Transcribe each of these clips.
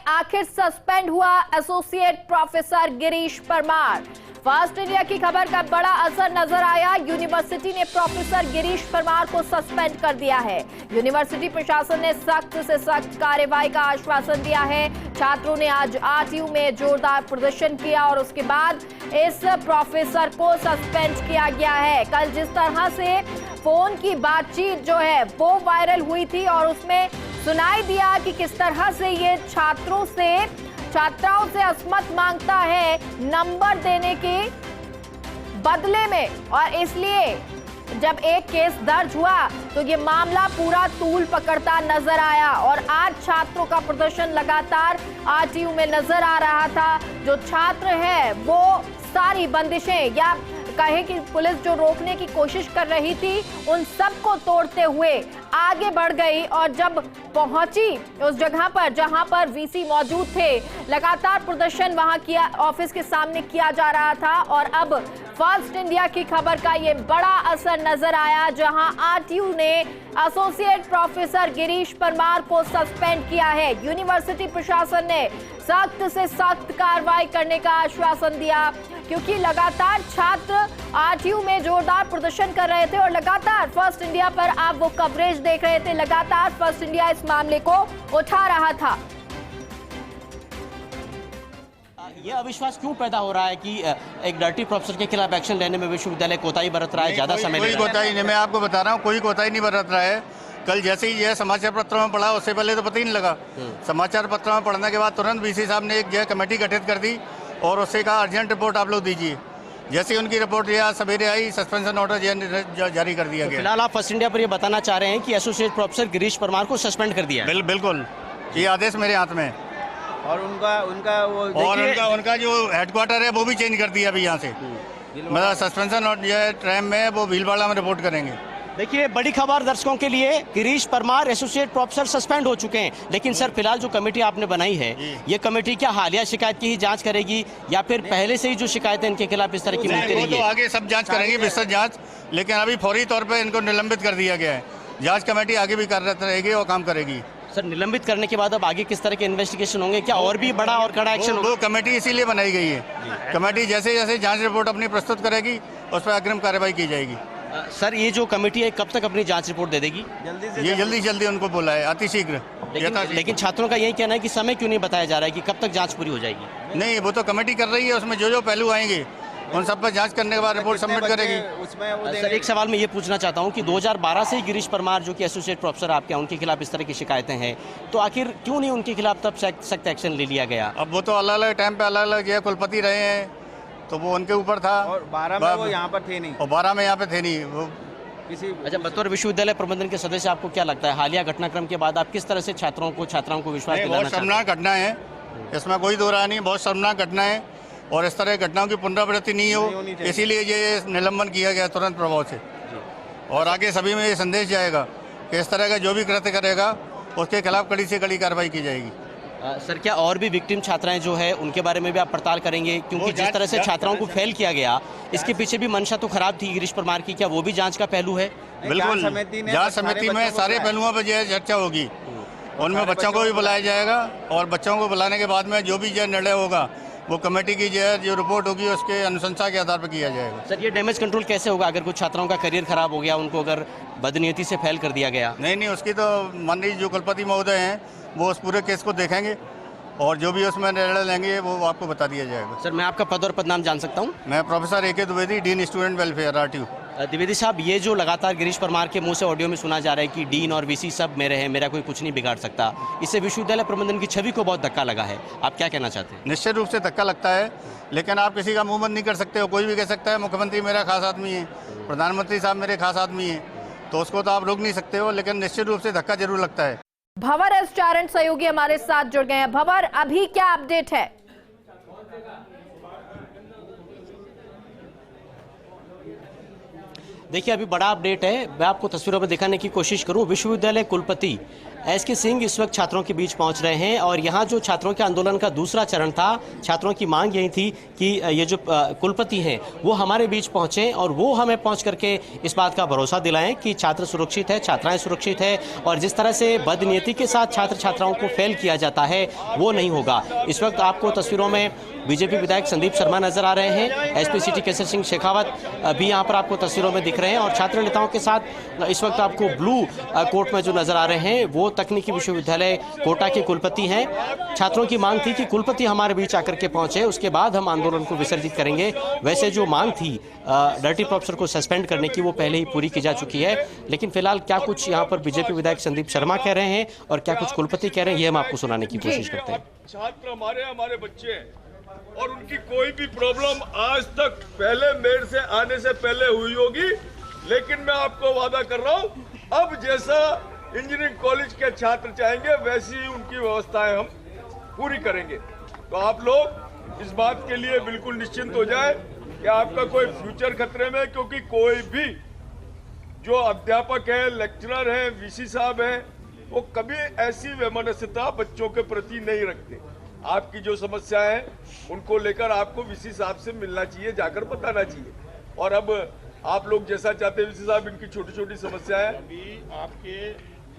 आखिर सस्पेंड हुआ associate professor Girish Parmar. Fast India की खबर का बड़ा असर नजर आया। यूनिवर्सिटी ने प्रोफेसर गिरीश परमार को सस्पेंड कर दिया है। यूनिवर्सिटी प्रशासन ने सख्त से सख्त कार्रवाई का आश्वासन दिया है। छात्रों ने आज आरटीयू में जोरदार प्रदर्शन किया और उसके बाद इस प्रोफेसर को सस्पेंड किया गया है। कल जिस तरह से फोन की बातचीत जो है वो वायरल हुई थी और उसमें सुनाई दिया कि किस तरह से ये छात्राओं से असमत मांगता है नंबर देने के बदले में, और इसलिए जब एक केस दर्ज हुआ तो ये मामला पूरा तूल पकड़ता नजर आया और आज छात्रों का प्रदर्शन लगातार आरटीयू में नजर आ रहा था। जो छात्र है वो सारी बंदिशें या कहे कि पुलिस जो रोकने की कोशिश कर रही थी उन सब को तोड़ते हुए आगे बढ़ गई और जब पहुंची उस जगह पर जहां पर वीसी मौजूद थे, लगातार प्रदर्शन वहां किया, ऑफिस के सामने किया जा रहा था। और अब फास्ट इंडिया की खबर का ये बड़ा असर नजर आया, जहां आरटीयू ने एसोसिएट प्रोफेसर गिरीश परमार को सस्पेंड किया है। यूनिवर्सिटी प्रशासन ने सख्त से सख्त कार्रवाई करने का आश्वासन दिया, क्योंकि लगातार छात्र आरटीयू में जोरदार प्रदर्शन कर रहे थे और लगातार फर्स्ट इंडिया पर आप वो कवरेज देख रहे थे। लगातार फर्स्ट इंडिया इस मामले को उठा रहा था। ये अविश्वास क्यों पैदा हो रहा है कि एक डर्टी प्रोफेसर के खिलाफ एक्शन लेने में विश्वविद्यालय कोताही बरत रहा है? ज्यादा समय कोई कोताही नहीं, मैं आपको बता रहा हूँ, कोई कोताही नहीं बरत रहा है। कल जैसे ही यह समाचार पत्रों में पढ़ा, उससे पहले तो पता ही नहीं लगा। समाचार पत्रों में पढ़ने के बाद तुरंत वीसी साहब ने एक कमेटी गठित कर दी और उससे कहा अर्जेंट रिपोर्ट आप लोग दीजिए। जैसे ही उनकी रिपोर्ट यह सवेरे आई, सस्पेंशन ऑर्डर जारी कर दिया गया। फिलहाल आप फर्स्ट इंडिया पर ये बताना चाह रहे हैं कि एसोसिएट प्रोफेसर गिरीश परमार को सस्पेंड कर दिया है? बिल्कुल, ये आदेश मेरे हाथ में है। और उनका जो हेडक्वार्टर है वो भी चेंज कर दिया अभी यहाँ से। मतलब सस्पेंशन और टाइम में वो भीलवाड़ा में रिपोर्ट करेंगे। देखिए, बड़ी खबर दर्शकों के लिए, Girish Parmar associate professor suspend हो चुके हैं। लेकिन सर, फिलहाल जो कमेटी आपने बनाई है, ये कमेटी क्या हालिया शिकायत की ही जांच करेगी या फिर पहले से ही जो शिकायतें इनके खिलाफ इस तरह की मिलती रही है? तो आगे सब जांच करेंगे, विस्तृत जांच, लेकिन अभी फौरी तौर पर इनको निलंबित कर दिया गया है। जांच कमेटी आगे भी कार्यरत रहेगी और काम करेगी। सर, निलंबित करने के बाद अब आगे किस तरह के इन्वेस्टिगेशन होंगे? क्या और भी बड़ा और कड़ा एक्शन होगा? वो कमेटी इसीलिए बनाई गई है। कमेटी जैसे जैसे जांच रिपोर्ट अपनी प्रस्तुत करेगी उस पर अग्रिम कार्रवाई की जाएगी। सर, ये जो कमेटी है कब तक अपनी जांच रिपोर्ट दे देगी? जल्दी उनको बोला है, अतिशीघ्र। लेकिन छात्रों का यही कहना है कि समय क्यों नहीं बताया जा रहा है कि कब तक जांच पूरी हो जाएगी? नहीं, वो तो कमेटी कर रही है, उसमें जो जो पहलू आएंगे उन सब पर जांच करने के बाद रिपोर्ट सबमिट करेगी। सर, एक सवाल मैं ये पूछना चाहता हूँ कि 2012 से ही गिरीश परमार जो कि एसोसिएट प्रोफेसर आपके हैं, उनके खिलाफ इस तरह की शिकायतें हैं, तो आखिर क्यों नहीं उनके खिलाफ तब सख्त एक्शन ले लिया गया? अब वो तो अलग अलग टाइम पे अलग अलग कुलपति रहे हैं, तो वो उनके ऊपर था। और 12 में वो यहाँ पर थे नहीं, और 12 में यहाँ पे थे नहीं वो किसी। अच्छा, बतौर विश्वविद्यालय प्रबंधन के सदस्य आपको क्या लगता है, हालिया घटनाक्रम के बाद आप किस तरह से छात्राओं को विश्वास दिलाना? बहुत शर्मनाक घटना है, इसमें कोई दो राय नहीं, बहुत शर्मनाक घटना है और इस तरह घटनाओं की पुनरावृत्ति नहीं हो, इसीलिए ये निलंबन किया गया तुरंत प्रभाव से। और आगे सभी में ये संदेश जाएगा कि इस तरह का जो भी कृत्य करेगा उसके खिलाफ कड़ी से कड़ी कार्रवाई की जाएगी। सर, क्या और भी विक्टिम छात्राएं जो है उनके बारे में भी आप पड़ताल करेंगे? क्योंकि जिस तरह से छात्राओं को फेल किया गया, इसके पीछे भी मंशा तो खराब थी गिरीश परमार की, क्या वो भी जांच का पहलू है? बिल्कुल, जांच समिति में सारे पहलुओं पर जो चर्चा होगी, उनमें बच्चों को भी बुलाया जाएगा और बच्चों को बुलाने के बाद में जो भी निर्णय होगा वो कमेटी की जो रिपोर्ट होगी उसके अनुशंसा के आधार पर किया जाएगा। सर, ये डैमेज कंट्रोल कैसे होगा अगर कुछ छात्राओं का करियर खराब हो गया, उनको अगर बदनीयती से फेल कर दिया गया? नहीं, उसकी तो माननीय जो कुलपति महोदय हैं वो उस पूरे केस को देखेंगे और जो भी उसमें निर्णय लेंगे वो आपको बता दिया जाएगा। सर, मैं आपका पद और पदनाम जान सकता हूँ? मैं professor AK Dwivedi, dean student welfare, RTU. Dwivedi साहब, ये जो लगातार गिरीश परमार के मुंह से ऑडियो में सुना जा रहा है कि डीन और वीसी सब मेरे हैं, मेरा कोई कुछ नहीं बिगाड़ सकता, इससे विश्वविद्यालय प्रबंधन की छवि को बहुत धक्का लगा है, आप क्या कहना चाहते हैं? निश्चित रूप से धक्का लगता है, लेकिन आप किसी का मुंह बंद नहीं कर सकते हो। कोई भी कह सकता है मुख्यमंत्री मेरा खास आदमी है, प्रधानमंत्री साहब मेरे खास आदमी है, तो उसको तो आप रोक नहीं सकते हो, लेकिन निश्चित रूप से धक्का जरूर लगता है। भंवर एस चारण सहयोगी हमारे साथ जुड़ गए हैं। भंवर, अभी क्या अपडेट है? देखिए, अभी बड़ा अपडेट है, मैं आपको तस्वीरों में दिखाने की कोशिश करूं। विश्वविद्यालय कुलपति एसके सिंह इस वक्त छात्रों के बीच पहुंच रहे हैं और यहाँ जो छात्रों के आंदोलन का दूसरा चरण था, छात्रों की मांग यही थी कि ये जो कुलपति हैं वो हमारे बीच पहुंचे और वो हमें पहुंच करके इस बात का भरोसा दिलाएं कि छात्र सुरक्षित है, छात्राएं सुरक्षित है और जिस तरह से बदनीयती के साथ छात्र छात्राओं को फेल किया जाता है वो नहीं होगा। इस वक्त आपको तस्वीरों में बीजेपी विधायक संदीप शर्मा नजर आ रहे हैं, एसपी सिटी केसर सिंह शेखावत भी यहाँ पर आपको तस्वीरों में दिख रहे हैं और छात्र नेताओं के साथ इस वक्त आपको ब्लू कोट में जो नजर आ रहे हैं वो तकनीकी विश्वविद्यालय कोटा के कुलपति हैं। छात्रों की मांग थी कि कुलपति हमारे बीच आकर के पहुंचे, उसके बाद हम आंदोलन को विसर्जित करेंगे। वैसे जो मांग थी डर्टी प्रोफेसर को सस्पेंड करने की वो पहले ही पूरी की जा चुकी है, लेकिन फिलहाल क्या कुछ यहाँ पर बीजेपी विधायक संदीप शर्मा कह रहे हैं और क्या कुछ कुलपति कह रहे हैं ये हम आपको सुनाने की कोशिश करते हैं। छात्र हमारे बच्चे हैं और उनकी कोई भी प्रॉब्लम आज तक पहले मेरे से आने से पहले हुई होगी, लेकिन मैं आपको वादा कर रहा हूं अब जैसा इंजीनियरिंग कॉलेज के छात्र चाहेंगे वैसी ही उनकी व्यवस्थाएं हम पूरी करेंगे। तो आप लोग इस बात के लिए बिल्कुल निश्चिंत हो जाए कि आपका कोई फ्यूचर खतरे में, क्योंकि कोई भी जो अध्यापक है, लेक्चरर है, वीसी साहब है, वो कभी ऐसी वैमनस्यता बच्चों के प्रति नहीं रखते। आपकी जो समस्या है उनको लेकर आपको वीसी साहब से मिलना चाहिए, जाकर बताना चाहिए। और अब आप लोग जैसा चाहते हैं वीसी साहब, इनकी छोटी छोटी समस्या है। अभी आपके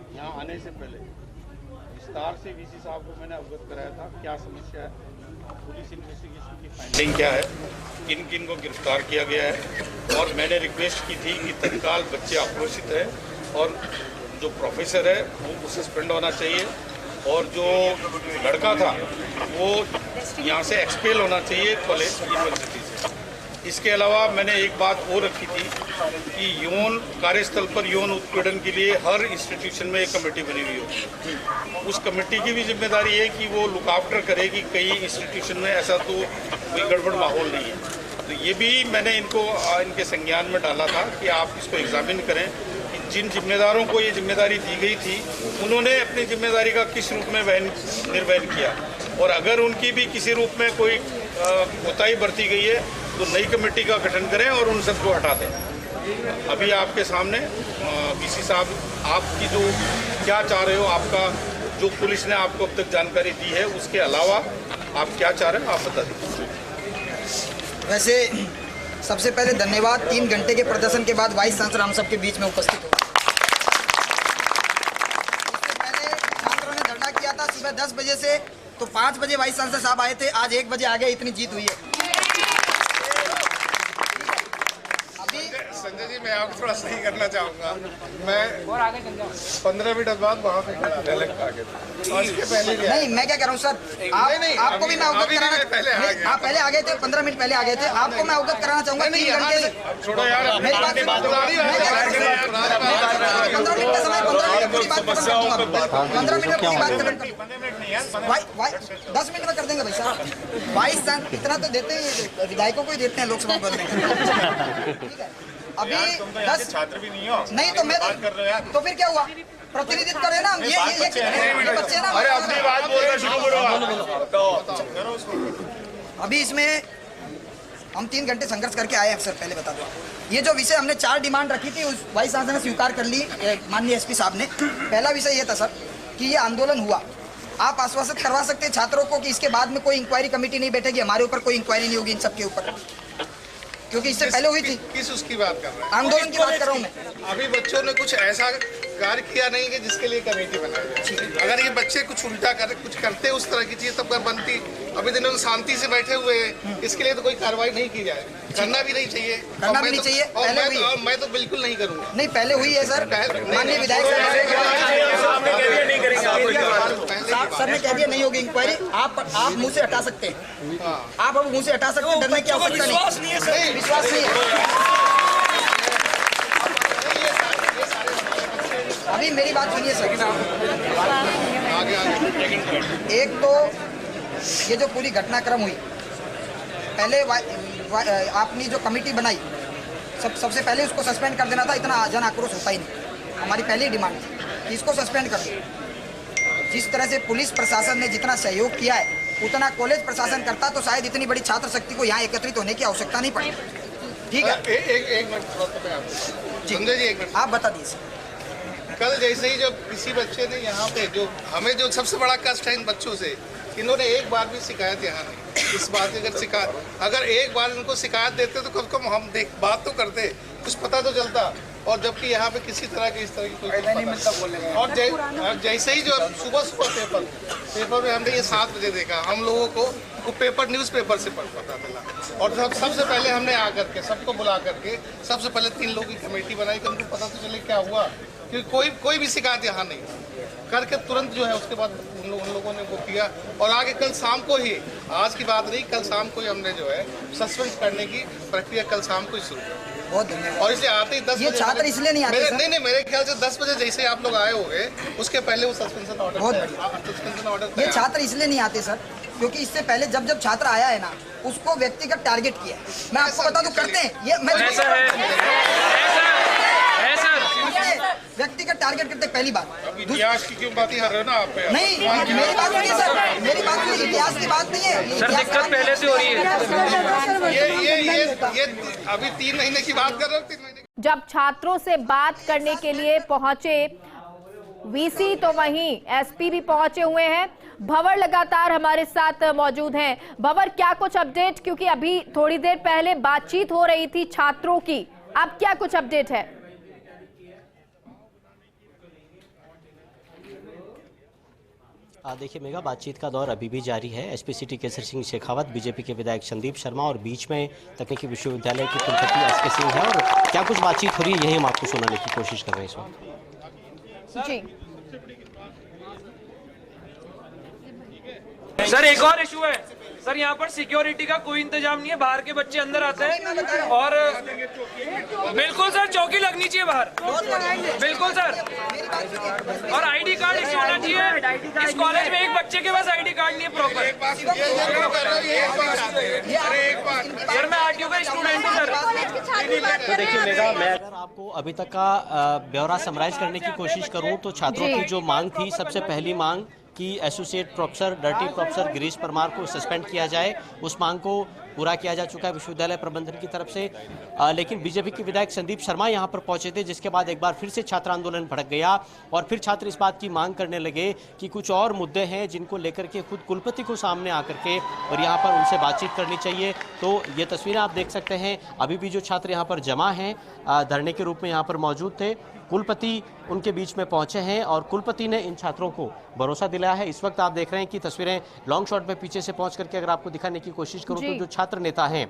यहाँ आने से पहले विस्तार से वीसी साहब को मैंने अवगत कराया था क्या समस्या है, पुलिस इन्वेस्टिगेशन की फाइंडिंग क्या है, किन किन को गिरफ्तार किया गया है। और मैंने रिक्वेस्ट की थी कि तत्काल बच्चे आक्रोशित है और जो प्रोफेसर है वो सस्पेंड होना चाहिए और जो लड़का था वो यहाँ से एक्सपेल होना चाहिए कॉलेज यूनिवर्सिटी से। इसके अलावा मैंने एक बात और रखी थी कि यौन कार्यस्थल पर यौन उत्पीड़न के लिए हर इंस्टीट्यूशन में एक कमेटी बनी हुई होगी। उस कमेटी की भी जिम्मेदारी है कि वो लुक आफ्टर करे कि कई इंस्टीट्यूशन में ऐसा तो कोई गड़बड़ माहौल नहीं है। तो ये भी मैंने इनके संज्ञान में डाला था कि आप इसको एग्जामिन करें कि जिन जिम्मेदारों को ये जिम्मेदारी दी गई थी उन्होंने अपनी जिम्मेदारी का किस रूप में निर्वहन किया, और अगर उनकी भी किसी रूप में कोई कोताही बरती गई है तो नई कमेटी का गठन करें और उन सबको हटा दें। अभी आपके सामने वीसी साहब आपकी जो क्या चाह रहे हो, आपका जो पुलिस ने आपको अब तक जानकारी दी है उसके अलावा आप क्या चाह रहे हो आप बता दीजिए। वैसे सबसे पहले धन्यवाद, 3 घंटे के प्रदर्शन के बाद वाइस चांसलर हम सबके बीच में उपस्थित हो। इससे पहले छात्रों ने धरना किया था सुबह 10 बजे से, तो 5 बजे वाइस चांसलर साहब आए थे, आज 1 बजे आ गए, इतनी जीत हुई है। संजय जी मैं आपको थोड़ा सही करना चाहूँगा, मैं 15 मिनट बाद वहाँ पे नहीं, मैं क्या कह रहा हूँ सर, आपको भी मैं अवगत कराना, आप पहले आ गए थे, 15 मिनट पहले आ गए थे, आपको मैं अवगत कराना चाहूँगा 3 घंटे से। छोड़ो यार, मेरी बात 15 मिनट का समय, 15 मिनट पूरी बात खत्म कर दूंगा, 15 मिनट पूरी बात खत्म कर 10 मिनट में कर देंगे भाई साहब। वाइस चांसलर इतना तो देते हैं, विधायकों को ही देते हैं लोकसभा भवन में, ठीक है। अभी 10 छात्र भी नहीं हो, नहीं तो मैं तो फिर क्या हुआ, प्रतिनिधित्व करें ना हम, ये बच्चे ना। अरे अपनी बात बोलना शुरू करो। अभी इसमें हम 3 घंटे संघर्ष करके आए हैं सर, पहले बता दो। ये जो विषय हमने 4 डिमांड रखी थी उस वाइस चांसलर ने स्वीकार कर ली, माननीय एसपी साहब ने। पहला विषय ये था सर कि ये आंदोलन हुआ, आप आश्वासित करवा सकते हैं छात्रों को कि इसके बाद में कोई इंक्वायरी कमेटी नहीं बैठेगी, हमारे ऊपर कोई इंक्वायरी नहीं होगी इन सब के ऊपर, क्योंकि इससे पहले हुई थी। किस उसकी बात कर रहे हैं? आंदोलन की बात कर रहा हूँ मैं। अभी बच्चों ने कुछ ऐसा कार्य किया नहीं कि जिसके लिए कमेटी बनाई जाए। अगर ये बच्चे कुछ उल्टा कर कुछ करते उस तरह की चीज तब कर बनती। अभी दिनों शांति से बैठे हुए हैं, इसके लिए तो कोई कार्रवाई नहीं की जाए, करना भी नहीं चाहिए, करना भी नहीं चाहिए। पहले हुई, और मैं तो बिल्कुल नहीं करूँगा। नहीं पहले हुई है सर, माननीय विधायक सर ने कह दिया नहीं होगी इंक्वायरी, आप मुंह से हटा सकते हैं, आप अब मुंह से हटा सकते हैं, डरने की आवश्यकता नहीं, विश्वास नहीं है। अभी मेरी बात सुनिए सर, एक तो ये जो पूरी घटनाक्रम हुई, पहले आपने जो कमेटी बनाई सबसे पहले उसको सस्पेंड कर देना था, इतना जन आक्रोश होता ही नहीं। हमारी पहली डिमांड थी कि इसको सस्पेंड कर दो। जिस तरह से पुलिस प्रशासन ने जितना सहयोग किया है उतना कॉलेज प्रशासन करता तो शायद इतनी बड़ी छात्र शक्ति को यहाँ एकत्रित होने की आवश्यकता नहीं पड़ी। ठीक है, एक मिनट संजय जी, एक मिनट आप बता दीजिए। कल जैसे ही जब किसी बच्चे ने यहाँ पे जो हमें जो सबसे बड़ा कष्ट है इन बच्चों से, इन्होंने एक बार भी शिकायत यहाँ नहीं। इस बात की अगर एक बार इनको शिकायत देते तो कम से कम हम बात तो करते, कुछ पता तो चलता। और जबकि यहाँ पे किसी तरह की इस तरह की कोई नहीं मिलता बोलने। और जैसे ही जो सुबह पेपर में हमने ये 7 बजे देखा, हम लोगों को वो पेपर न्यूज़पेपर से पता चला। और सबसे पहले हमने आकर के सबको बुला करके सबसे पहले 3 लोगों की कमेटी बनाई कि उनको पता तो चले क्या हुआ, क्योंकि कोई भी शिकायत यहाँ नहीं करके तुरंत जो है उसके बाद उन लोगों ने वो किया। और आगे कल शाम को ही, आज की बात नहीं, कल शाम को ही हमने जो है सस्पेंड करने की प्रक्रिया कल शाम को ही शुरू की। बहुत धन्यवाद। और इसलिए आते ही 10 ये छात्र इसलिए नहीं आते नहीं, मेरे ख्याल से 10 बजे जैसे आप लोग आए होंगे उसके पहले वो सस्पेंशन ऑर्डर। ये छात्र इसलिए नहीं आते सर, क्योंकि इससे पहले जब छात्र आया है ना, उसको व्यक्तिगत टारगेट किया। मैं आपको बता दूं, करते हैं ये, मैं व्यक्तिगत टारगेट करते पहली बात। इतिहास की क्यों बात कर रहे हो ना आप? नहीं, मेरी बात नहीं है सर, मेरी बात नहीं, इतिहास की बात नहीं है सर। दिक्कत पहले से हो रही है। ये अभी 3 महीने की बात कर रहे हो, 3 महीने। जब छात्रों से बात करने के लिए पहुंचे वीसी, तो वहीं एसपी भी पहुंचे हुए हैं। भंवर लगातार हमारे साथ मौजूद हैं। भंवर, क्या कुछ अपडेट, क्योंकि अभी थोड़ी देर पहले बातचीत हो रही थी छात्रों की, अब क्या कुछ अपडेट है? देखिए मेगा, बातचीत का दौर अभी भी जारी है। SP city Kesar Singh Shekhawat, BJP के विधायक संदीप शर्मा और बीच में तकनीकी विश्वविद्यालय के कुलपति एसके सिंह है। और क्या कुछ बातचीत हो रही है, यही हम आपको सुनाने की कोशिश कर रहे हैं इस वक्त। जी सर, एक और इशू है सर, यहाँ पर सिक्योरिटी का कोई इंतजाम नहीं है। बाहर के बच्चे अंदर आते हैं और बिल्कुल सर, चौकी लगनी चाहिए बाहर, बिल्कुल सर। और आईडी कार्ड इश्यू होना चाहिए। इस कॉलेज में एक बच्चे के पास आईडी कार्ड नहीं है प्रॉपर। सर, मैं आरटीओ का स्टूडेंट हूँ सर। तो देखिए मेगा, मैं अगर आपको अभी तक का ब्यौरा समराइज करने की कोशिश करूँ तो छात्रों की जो मांग थी, सबसे पहली मांग कि associate professor dirty professor Girish Parmar को सस्पेंड किया जाए, उस मांग को पूरा किया जा चुका है विश्वविद्यालय प्रबंधन की तरफ से। लेकिन बीजेपी के विधायक संदीप शर्मा यहां पर पहुंचे थे, जिसके बाद एक बार फिर से छात्र आंदोलन भड़क गया और फिर छात्र इस बात की मांग करने लगे कि कुछ और मुद्दे हैं जिनको लेकर के खुद कुलपति को सामने आकर के और यहाँ पर उनसे बातचीत करनी चाहिए। तो ये तस्वीरें आप देख सकते हैं, अभी भी जो छात्र यहाँ पर जमा हैं, धरने के रूप में यहाँ पर मौजूद थे, कुलपति उनके बीच में पहुंचे हैं और कुलपति ने इन छात्रों को भरोसा दिलाया है। इस वक्त आप देख रहे हैं कि तस्वीरें लॉन्ग शॉट में पीछे से पहुंच करके अगर आपको दिखाने की कोशिश करूं तो जो छात्र नेता हैं,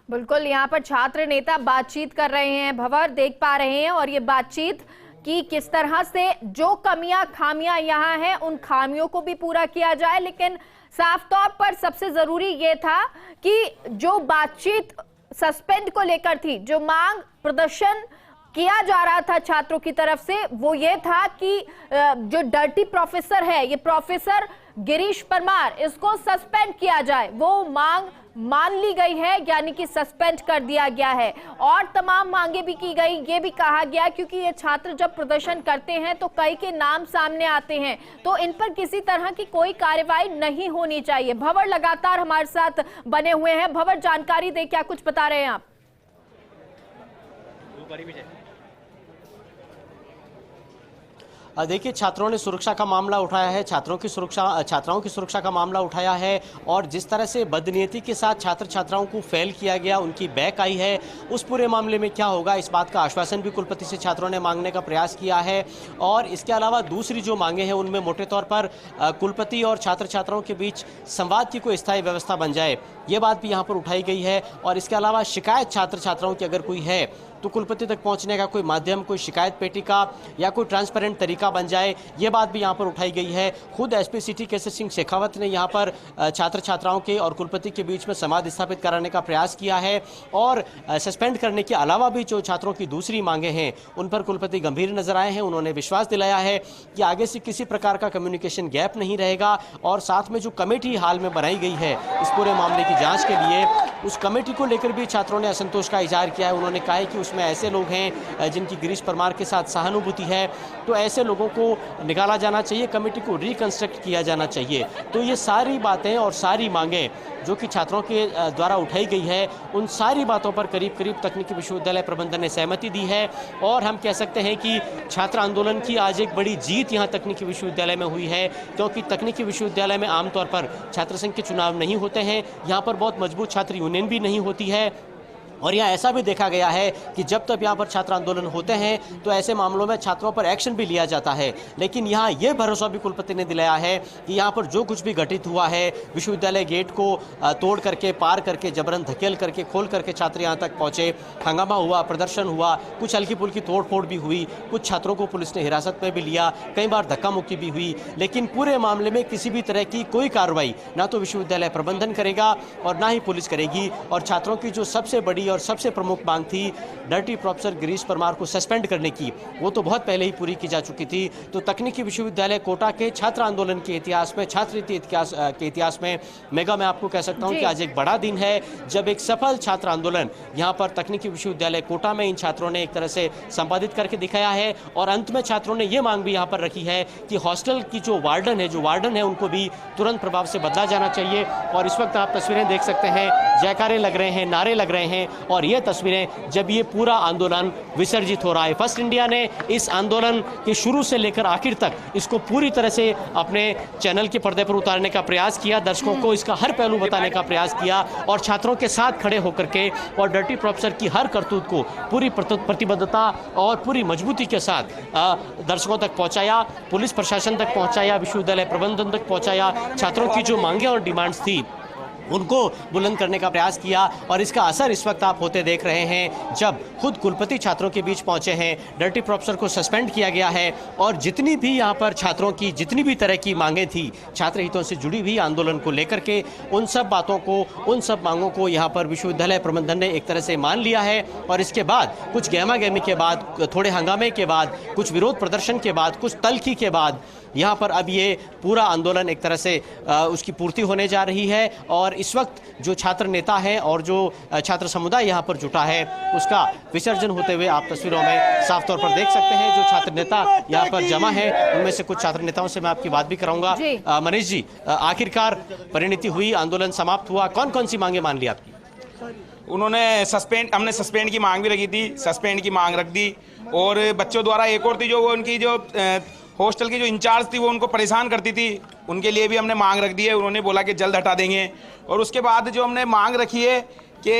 बिल्कुल यहाँ पर छात्र नेता बातचीत कर रहे हैं, भंवर देख पा रहे हैं। और ये बातचीत कि किस तरह से जो कमियां खामियां यहाँ हैं उन खामियों को भी पूरा किया जाए। लेकिन साफ तौर पर सबसे जरूरी ये था कि जो बातचीत सस्पेंड को लेकर थी, जो मांग प्रदर्शन किया जा रहा था छात्रों की तरफ से, वो ये था कि जो डर्टी प्रोफेसर है, ये प्रोफेसर गिरीश परमार, इसको सस्पेंड किया जाए। वो मांग मान ली गई है, यानी कि सस्पेंड कर दिया गया है। और तमाम मांगे भी की गई, ये भी कहा गया क्योंकि ये छात्र जब प्रदर्शन करते हैं तो कई के नाम सामने आते हैं, तो इन पर किसी तरह की कोई कार्रवाई नहीं होनी चाहिए। भंवर लगातार हमारे साथ बने हुए हैं। भंवर, जानकारी दे, क्या कुछ बता रहे हैं आप? देखिए, छात्रों ने सुरक्षा का मामला उठाया है, छात्राओं की सुरक्षा का मामला उठाया है और जिस तरह से बदनीयती के साथ छात्र छात्राओं को फेल किया गया, उनकी बैक आई है, उस पूरे मामले में क्या होगा, इस बात का आश्वासन भी कुलपति से छात्रों ने मांगने का प्रयास किया है। और इसके अलावा दूसरी जो मांगे हैं उनमें मोटे तौर पर कुलपति और छात्र छात्राओं के बीच संवाद की कोई स्थायी व्यवस्था बन जाए, ये बात भी यहाँ पर उठाई गई है। और इसके अलावा शिकायत छात्र छात्राओं की अगर कोई है तो कुलपति तक पहुंचने का कोई माध्यम, कोई शिकायत पेटी का या कोई ट्रांसपेरेंट तरीका बन जाए, ये बात भी यहाँ पर उठाई गई है। खुद एसपी सिटी केसर सिंह शेखावत ने यहाँ पर छात्र छात्राओं के और कुलपति के बीच में संवाद स्थापित कराने का प्रयास किया है और सस्पेंड करने के अलावा भी जो छात्रों की दूसरी मांगे हैं उन पर कुलपति गंभीर नजर आए हैं। उन्होंने विश्वास दिलाया है कि आगे से किसी प्रकार का कम्युनिकेशन गैप नहीं रहेगा और साथ में जो कमेटी हाल में बनाई गई है इस पूरे मामले की जाँच के लिए, उस कमेटी को लेकर भी छात्रों ने असंतोष का इजहार किया है। उन्होंने कहा है कि उस उसमें ऐसे लोग हैं जिनकी गिरीश परमार के साथ सहानुभूति है, तो ऐसे लोगों को निकाला जाना चाहिए, कमेटी को रिकंस्ट्रक्ट किया जाना चाहिए। तो ये सारी बातें और सारी मांगें जो कि छात्रों के द्वारा उठाई गई है, उन सारी बातों पर करीब करीब तकनीकी विश्वविद्यालय प्रबंधन ने सहमति दी है। और हम कह सकते हैं कि छात्र आंदोलन की आज एक बड़ी जीत यहाँ तकनीकी विश्वविद्यालय में हुई है, क्योंकि तकनीकी विश्वविद्यालय में आमतौर पर छात्र संघ के चुनाव नहीं होते हैं, यहाँ पर बहुत मजबूत छात्र यूनियन भी नहीं होती है। और यहाँ ऐसा भी देखा गया है कि जब तक यहाँ पर छात्र आंदोलन होते हैं तो ऐसे मामलों में छात्रों पर एक्शन भी लिया जाता है। लेकिन यहाँ ये भरोसा भी कुलपति ने दिलाया है कि यहाँ पर जो कुछ भी घटित हुआ है, विश्वविद्यालय गेट को तोड़ करके, पार करके, जबरन धकेल करके, खोल करके छात्र यहाँ तक पहुँचे, हंगामा हुआ, प्रदर्शन हुआ, कुछ हल्की फुल्की तोड़ फोड़ भी हुई, कुछ छात्रों को पुलिस ने हिरासत में भी लिया, कई बार धक्का मुक्की भी हुई, लेकिन पूरे मामले में किसी भी तरह की कोई कार्रवाई ना तो विश्वविद्यालय प्रबंधन करेगा और ना ही पुलिस करेगी। और छात्रों की जो सबसे बड़ी और सबसे प्रमुख मांग थी डर्टी प्रोफेसर गिरीश परमार को सस्पेंड करने की, वो तो बहुत पहले ही पूरी की जा चुकी थी। तो तकनीकी विश्वविद्यालय कोटा के छात्र आंदोलन के इतिहास में, छात्रवृत्ति के इतिहास में मेगा मैं आपको कह सकता हूं कि आज एक बड़ा दिन है जब एक सफल छात्र आंदोलन यहाँ पर तकनीकी विश्वविद्यालय कोटा में इन छात्रों ने एक तरह से संपादित करके दिखाया है। और अंत में छात्रों ने ये मांग भी यहाँ पर रखी है कि हॉस्टल की जो वार्डन है उनको भी तुरंत प्रभाव से बदला जाना चाहिए। और इस वक्त आप तस्वीरें देख सकते हैं, जयकारे लग रहे हैं, नारे लग रहे हैं, और ये तस्वीरें जब ये पूरा आंदोलन विसर्जित हो रहा है। फर्स्ट इंडिया ने इस आंदोलन के शुरू से लेकर आखिर तक इसको पूरी तरह से अपने चैनल के पर्दे पर उतारने का प्रयास किया, दर्शकों को इसका हर पहलू बताने का प्रयास किया और छात्रों के साथ खड़े होकर के और डर्टी प्रोफेसर की हर करतूत को पूरी प्रतिबद्धता और पूरी मजबूती के साथ दर्शकों तक पहुंचाया, पुलिस प्रशासन तक पहुंचाया, विश्वविद्यालय प्रबंधन तक पहुंचाया। छात्रों की जो मांगे और डिमांड्स थी उनको बुलंद करने का प्रयास किया। और इसका असर इस वक्त आप होते देख रहे हैं जब खुद कुलपति छात्रों के बीच पहुंचे हैं, डर्टी प्रोफेसर को सस्पेंड किया गया है। और जितनी भी यहाँ पर छात्रों की जितनी भी तरह की मांगें थी, छात्र हितों से जुड़ी हुई आंदोलन को लेकर के, उन सब बातों को, उन सब मांगों को यहाँ पर विश्वविद्यालय प्रबंधन ने एक तरह से मान लिया है। और इसके बाद कुछ गहमा गहमी के बाद, थोड़े हंगामे के बाद, कुछ विरोध प्रदर्शन के बाद, कुछ तल्खी के बाद यहाँ पर अब ये पूरा आंदोलन एक तरह से उसकी पूर्ति होने जा रही है। और इस वक्त जो छात्र नेता है और जो छात्र समुदाय यहाँ पर जुटा है, उसका विसर्जन होते हुए आप तस्वीरों में साफ तौर पर देख सकते हैं। जो छात्र नेता यहाँ पर जमा है, उनमें से कुछ छात्र नेताओं से मैं आपकी बात भी कराऊंगा। मनीष जी, आखिरकार परिणति हुई, आंदोलन समाप्त हुआ, कौन कौन सी मांगे मान ली आपकी? उन्होंने हमने सस्पेंड की मांग भी रखी थी, सस्पेंड की मांग रख दी। और बच्चों द्वारा एक और थी जो वो उनकी जो हॉस्टल की जो इंचार्ज थी वो उनको परेशान करती थी, उनके लिए भी हमने मांग रख दी है। उन्होंने बोला कि जल्द हटा देंगे। और उसके बाद जो हमने मांग रखी है कि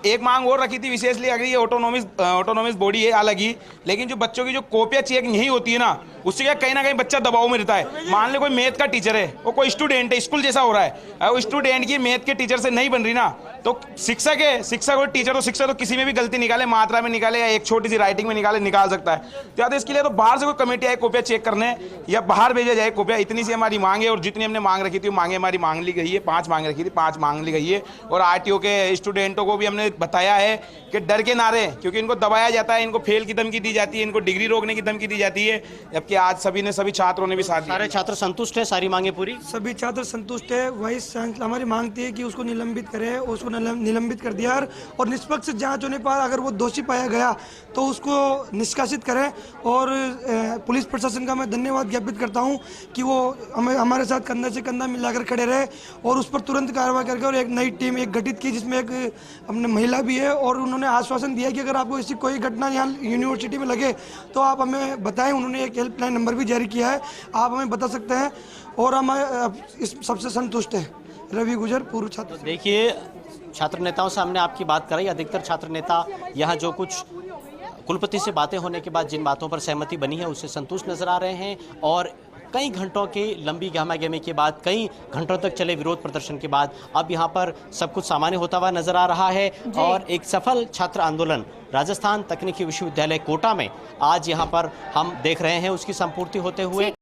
एक मांग और रखी थी विशेषली, अगर ये ऑटोनॉमस बॉडी है अलग ही, लेकिन जो बच्चों की जो कॉपियाँ चेक नहीं होती है ना, उससे क्या कहीं ना कहीं बच्चा दबाव में रहता है। मान ले कोई मैथ का टीचर है, वो कोई स्टूडेंट है, स्कूल जैसा हो रहा है, वो स्टूडेंट की मैथ के टीचर से नहीं बन रही ना, तो शिक्षक है, शिक्षक और टीचर, तो शिक्षक तो किसी में भी गलती निकाले, मात्रा में निकाले या एक छोटी सी राइटिंग में निकाल सकता है। तो इसके लिए तो बाहर से कोई कमेटी आए कॉपियाँ चेक करने या बाहर भेजा जाए कॉपियाँ, इतनी सी हमारी मांग है। और जितनी हमने मांग रखी थी वो मांगे हमारी मांग ली गई है, 5 मांग रखी थी, 5 मांग ली गई है। और RTO के स्टूडेंटों को भी हमने बताया है कि डर के नारे, क्योंकि इनको दबाया जाता है, इनको फेल की धमकी दी जाती है, इनको डिग्री रोकने की धमकी दी जाती है, जबकि आज सभी छात्रों ने भी साथ दिया। सारे छात्र संतुष्ट है, सारी मांगे पूरी, सभी छात्र संतुष्ट है। वाइस चांसलर हमारी मांग थी कि उसको निलंबित करे, उसको निलंबित कर दिया और निष्पक्ष जांच होने पर अगर वो दोषी पाया गया तो उसको निष्कासित करें। और पुलिस प्रशासन का मैं धन्यवाद ज्ञापित करता हूं कि वो हमारे साथ कंधा से कंधा मिलाकर खड़े रहे और उस पर तुरंत कार्रवाई करके और एक नई टीम एक गठित की, जिसमें एक अपने महिला भी है। और उन्होंने आश्वासन दिया कि अगर आपको ऐसी कोई घटना यहाँ यूनिवर्सिटी में लगे तो आप हमें बताएं। उन्होंने एक हेल्पलाइन नंबर भी जारी किया है, आप हमें बता सकते हैं। और हम इस सबसे संतुष्ट हैं। रवि गुजर, पूर्व छात्र। देखिए, छात्र नेताओं से हमने आपकी बात कराई, अधिकतर छात्र नेता यहाँ जो कुछ कुलपति से बातें होने के बाद जिन बातों पर सहमति बनी है उससे संतुष्ट नजर आ रहे हैं। और कई घंटों की लंबी गहमा-गहमी के बाद, कई घंटों तक चले विरोध प्रदर्शन के बाद अब यहाँ पर सब कुछ सामान्य होता हुआ नजर आ रहा है। और एक सफल छात्र आंदोलन राजस्थान तकनीकी विश्वविद्यालय कोटा में आज यहाँ पर हम देख रहे हैं उसकी संपूर्ति होते हुए।